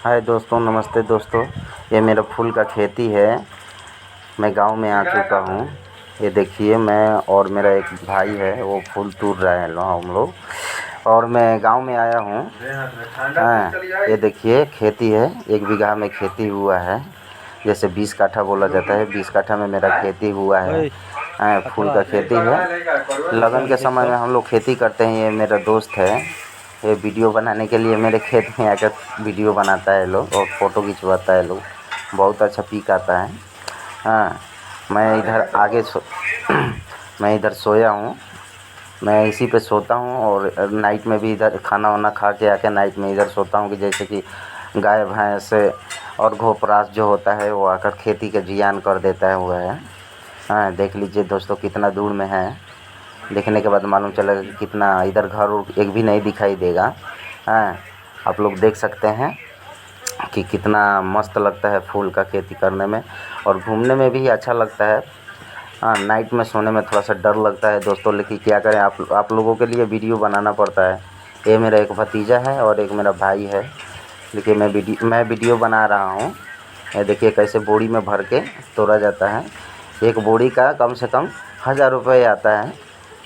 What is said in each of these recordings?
हाय दोस्तों, नमस्ते दोस्तों। ये मेरा फूल का खेती है। मैं गांव में आ चुका हूँ। ये देखिए, मैं और मेरा एक भाई है, वो फूल तोड़ रहे हैं हम लोग। और मैं गांव में आया हूँ। हाँ, ये देखिए खेती है, 1 बीघा में खेती हुआ है। जैसे 20 काठा बोला जाता है, 20 काठा में मेरा खेती हुआ है। फूल का खेती है। लगन के समय में हम लोग खेती करते हैं। ये मेरा दोस्त है, ये वीडियो बनाने के लिए मेरे खेत में आकर वीडियो बनाता है लोग और फ़ोटो खिंचवाता है लोग। बहुत अच्छा पिक आता है। हाँ, मैं इधर मैं इधर सोया हूँ। मैं इसी पे सोता हूँ और नाइट में भी इधर खाना वाना खा के आके नाइट में इधर सोता हूँ कि जैसे कि गाय भैंस और घोपरास जो होता है वो आकर खेती का जियान कर देता है हुआ है। हाँ, देख लीजिए दोस्तों, कितना दूर में है। देखने के बाद मालूम चलेगा कि कितना इधर घर उर एक भी नहीं दिखाई देगा। हाँ, आप लोग देख सकते हैं कि कितना मस्त लगता है फूल का खेती करने में और घूमने में भी अच्छा लगता है। हाँ, नाइट में सोने में थोड़ा सा डर लगता है दोस्तों, लेकिन क्या करें, आप लोगों के लिए वीडियो बनाना पड़ता है। ये मेरा एक भतीजा है और एक मेरा भाई है। देखिए, मैं वीडियो बना रहा हूँ। ये देखिए कैसे बोरी में भर के तोड़ा जाता है। एक बोरी का कम से कम 1000 रुपये आता है।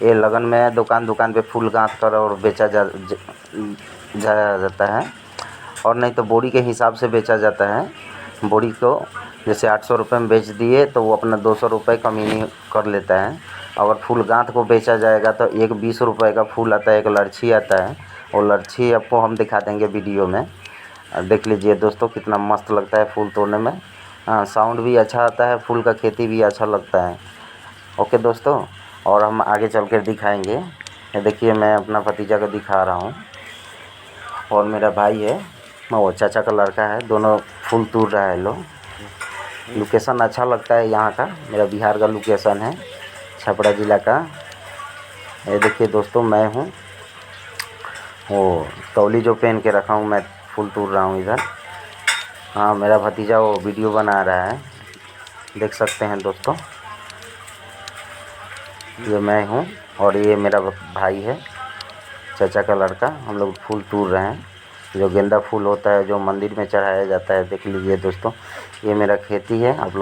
ये लगन में दुकान पे फूल गाँथ कर और बेचा जाया जाता है, और नहीं तो बोरी के हिसाब से बेचा जाता है। बोरी को जैसे 800 रुपये में बेच दिए तो वो अपना 200 रुपये कमीनी कर लेता है। अगर फूल गाँथ को बेचा जाएगा तो एक 20 रुपये का फूल आता है, एक लर्छी आता है। वो लर्छी आपको हम दिखा देंगे वीडियो में। देख लीजिए दोस्तों, कितना मस्त लगता है फूल तोड़ने में। हाँ, साउंड भी अच्छा आता है, फूल का खेती भी अच्छा लगता है। ओके दोस्तों, और हम आगे चल कर दिखाएंगे। ये देखिए, मैं अपना भतीजा को दिखा रहा हूँ और मेरा भाई है, वो चाचा का लड़का है। दोनों फूल तोड़ रहा है लोग। लोकेशन अच्छा लगता है यहाँ का, मेरा बिहार का लोकेशन है, छपरा ज़िला का। ये देखिए दोस्तों, मैं हूँ वो तौली जो पहन के रखा हूँ, मैं फूल तोड़ रहा हूँ इधर। हाँ, मेरा भतीजा वो वीडियो बना रहा है, देख सकते हैं दोस्तों। ये मैं हूँ और ये मेरा भाई है, चाचा का लड़का। हम लोग फूल तोड़ रहे हैं, जो गेंदा फूल होता है जो मंदिर में चढ़ाया जाता है। देख लीजिए दोस्तों, ये मेरा खेती है। आप लोग